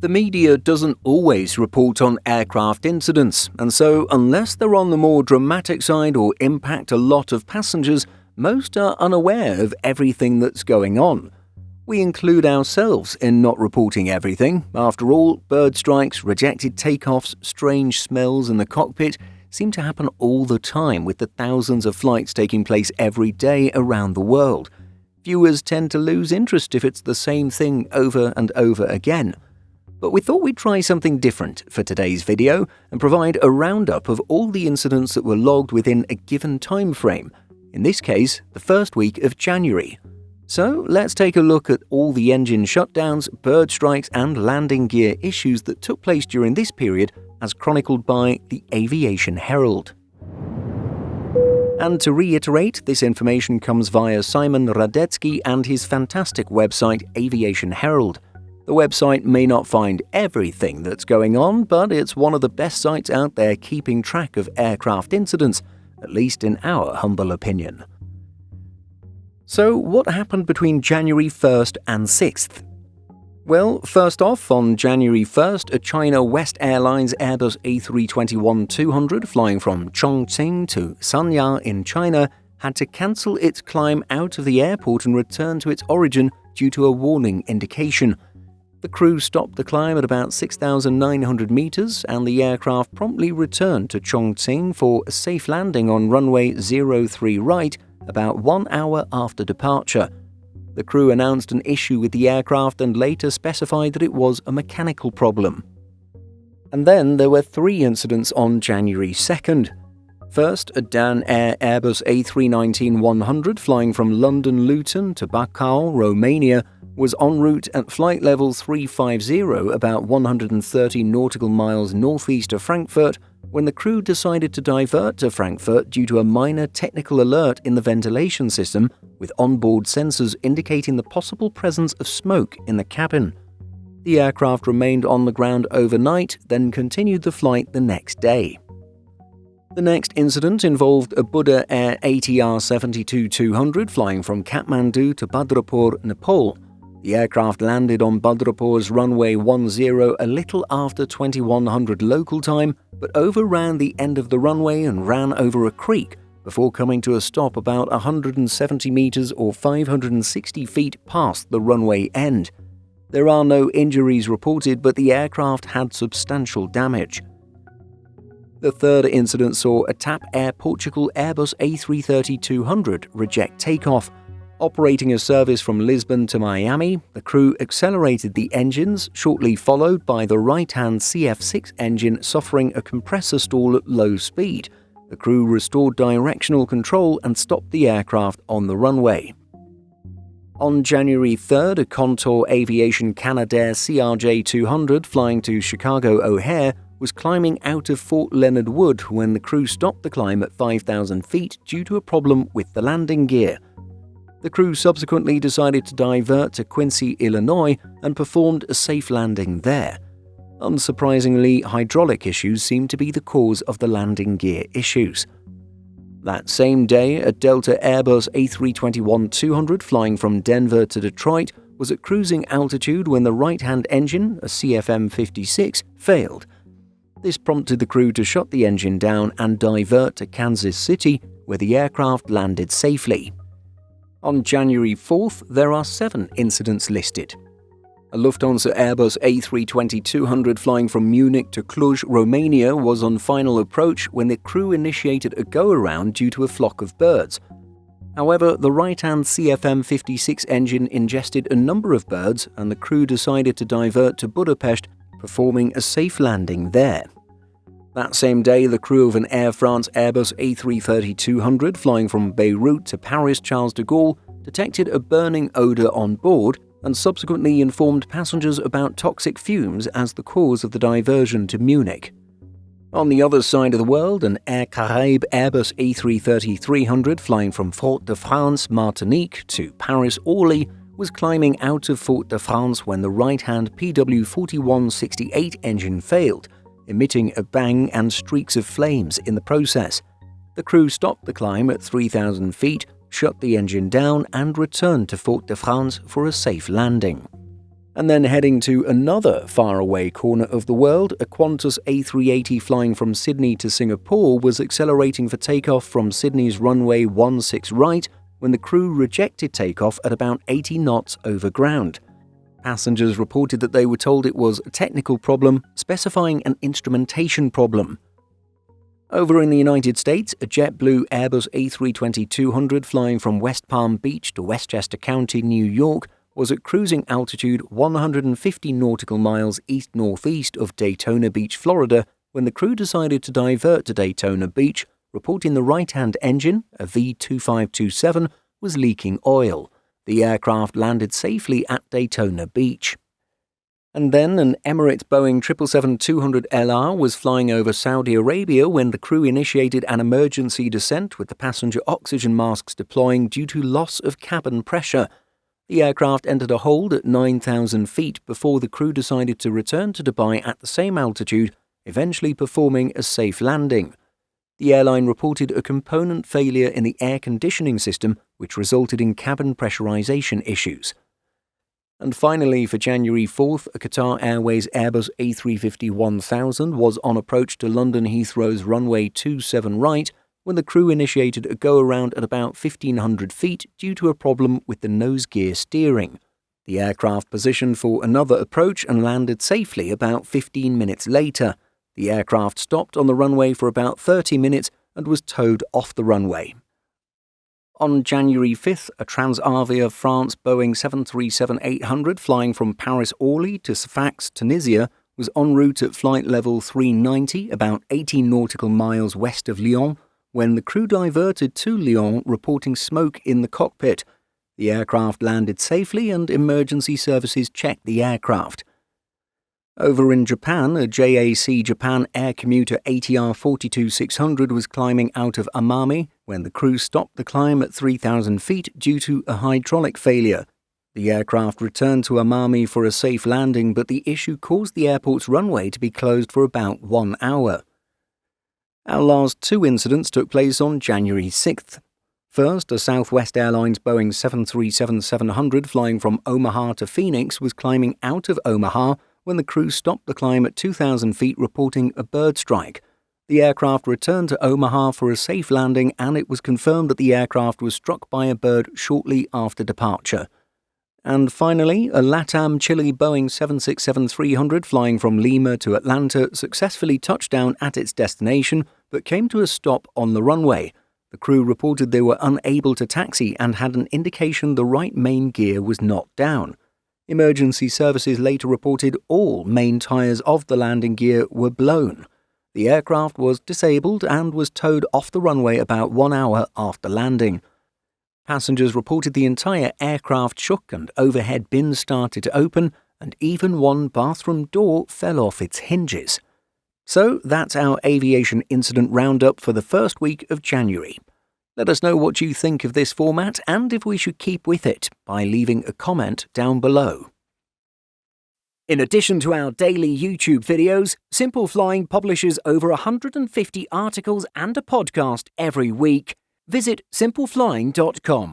The media doesn't always report on aircraft incidents, and so unless they're on the more dramatic side or impact a lot of passengers, most are unaware of everything that's going on. We include ourselves in not reporting everything. After all, bird strikes, rejected takeoffs, strange smells in the cockpit seem to happen all the time with the thousands of flights taking place every day around the world. Viewers tend to lose interest if it's the same thing over and over again. But we thought we'd try something different for today's video and provide a roundup of all the incidents that were logged within a given time frame, in this case, the first week of January. So let's take a look at all the engine shutdowns, bird strikes and landing gear issues that took place during this period as chronicled by the Aviation Herald. And to reiterate, this information comes via Simon Radetzky and his fantastic website Aviation Herald. The website may not find everything that's going on, but it's one of the best sites out there keeping track of aircraft incidents, at least in our humble opinion. So, what happened between January 1st and 6th? Well, first off, on January 1st, a China West Airlines Airbus A321-200 flying from Chongqing to Sanya in China had to cancel its climb out of the airport and return to its origin due to a warning indication. The crew stopped the climb at about 6,900 meters, and the aircraft promptly returned to Chongqing for a safe landing on runway 03 right about 1 hour after departure. The crew announced an issue with the aircraft and later specified that it was a mechanical problem. And then there were 3 incidents on January 2nd. First, a Dan Air Airbus A319-100 flying from London Luton to Bacău, Romania, was en route at flight level 350 about 130 nautical miles northeast of Frankfurt when the crew decided to divert to Frankfurt due to a minor technical alert in the ventilation system with onboard sensors indicating the possible presence of smoke in the cabin. The aircraft remained on the ground overnight, then continued the flight the next day. The next incident involved a Buddha Air ATR 72-200 flying from Kathmandu to Bhadrapur, Nepal. The aircraft landed on Bhadrapur's runway 10 a little after 2100 local time, but overran the end of the runway and ran over a creek before coming to a stop about 170 meters or 560 feet past the runway end. There are no injuries reported, but the aircraft had substantial damage. The third incident saw a TAP Air Portugal Airbus A330-200 reject takeoff. Operating a service from Lisbon to Miami, the crew accelerated the engines, shortly followed by the right-hand CF6 engine suffering a compressor stall at low speed. The crew restored directional control and stopped the aircraft on the runway. On January 3rd, a Contour Aviation Canadair CRJ-200 flying to Chicago O'Hare was climbing out of Fort Leonard Wood when the crew stopped the climb at 5,000 feet due to a problem with the landing gear. The crew subsequently decided to divert to Quincy, Illinois, and performed a safe landing there. Unsurprisingly, hydraulic issues seemed to be the cause of the landing gear issues. That same day, a Delta Airbus A321-200 flying from Denver to Detroit was at cruising altitude when the right-hand engine, a CFM56, failed. This prompted the crew to shut the engine down and divert to Kansas City, where the aircraft landed safely. On January 4th, there are 7 incidents listed. A Lufthansa Airbus A320-200 flying from Munich to Cluj, Romania was on final approach when the crew initiated a go-around due to a flock of birds. However, the right-hand CFM56 engine ingested a number of birds and the crew decided to divert to Budapest, performing a safe landing there. That same day, the crew of an Air France Airbus A330-200 flying from Beirut to Paris Charles de Gaulle detected a burning odor on board and subsequently informed passengers about toxic fumes as the cause of the diversion to Munich. On the other side of the world, an Air Caraïbes Airbus A330-300 flying from Fort-de-France, Martinique to Paris Orly was climbing out of Fort-de-France when the right-hand PW4168 engine failed, emitting a bang and streaks of flames in the process. The crew stopped the climb at 3,000 feet, shut the engine down and returned to Fort-de-France for a safe landing. And then heading to another faraway corner of the world, a Qantas A380 flying from Sydney to Singapore was accelerating for takeoff from Sydney's runway 16 right when the crew rejected takeoff at about 80 knots over ground. Passengers reported that they were told it was a technical problem, specifying an instrumentation problem. Over in the United States, a JetBlue Airbus A320-200 flying from West Palm Beach to Westchester County, New York, was at cruising altitude 150 nautical miles east-northeast of Daytona Beach, Florida, when the crew decided to divert to Daytona Beach, reporting the right-hand engine, a V2527, was leaking oil. The aircraft landed safely at Daytona Beach. And then an Emirates Boeing 777-200LR was flying over Saudi Arabia when the crew initiated an emergency descent with the passenger oxygen masks deploying due to loss of cabin pressure. The aircraft entered a hold at 9,000 feet before the crew decided to return to Dubai at the same altitude, eventually performing a safe landing. The airline reported a component failure in the air conditioning system, which resulted in cabin pressurization issues. And finally, for January 4th, a Qatar Airways Airbus A350-1000 was on approach to London Heathrow's runway 27 right when the crew initiated a go-around at about 1,500 feet due to a problem with the nose gear steering. The aircraft positioned for another approach and landed safely about 15 minutes later. The aircraft stopped on the runway for about 30 minutes and was towed off the runway. On January 5th, a Transavia France Boeing 737-800 flying from Paris-Orly to Sfax, Tunisia, was en route at flight level 390, about 18 nautical miles west of Lyon, when the crew diverted to Lyon, reporting smoke in the cockpit. The aircraft landed safely and emergency services checked the aircraft. Over in Japan, a JAC Japan Air Commuter ATR 42600 was climbing out of Amami when the crew stopped the climb at 3,000 feet due to a hydraulic failure. The aircraft returned to Amami for a safe landing, but the issue caused the airport's runway to be closed for about 1 hour. Our last two incidents took place on January 6th. First, a Southwest Airlines Boeing 737-700 flying from Omaha to Phoenix was climbing out of Omaha when the crew stopped the climb at 2,000 feet, reporting a bird strike. The aircraft returned to Omaha for a safe landing, and it was confirmed that the aircraft was struck by a bird shortly after departure. And finally, a LATAM Chile Boeing 767-300 flying from Lima to Atlanta successfully touched down at its destination, but came to a stop on the runway. The crew reported they were unable to taxi and had an indication the right main gear was not down. Emergency services later reported all main tires of the landing gear were blown. The aircraft was disabled and was towed off the runway about 1 hour after landing. Passengers reported the entire aircraft shook and overhead bins started to open, and even one bathroom door fell off its hinges. So that's our aviation incident roundup for the first week of January. Let us know what you think of this format and if we should keep with it by leaving a comment down below. In addition to our daily YouTube videos, Simple Flying publishes over 150 articles and a podcast every week. Visit simpleflying.com.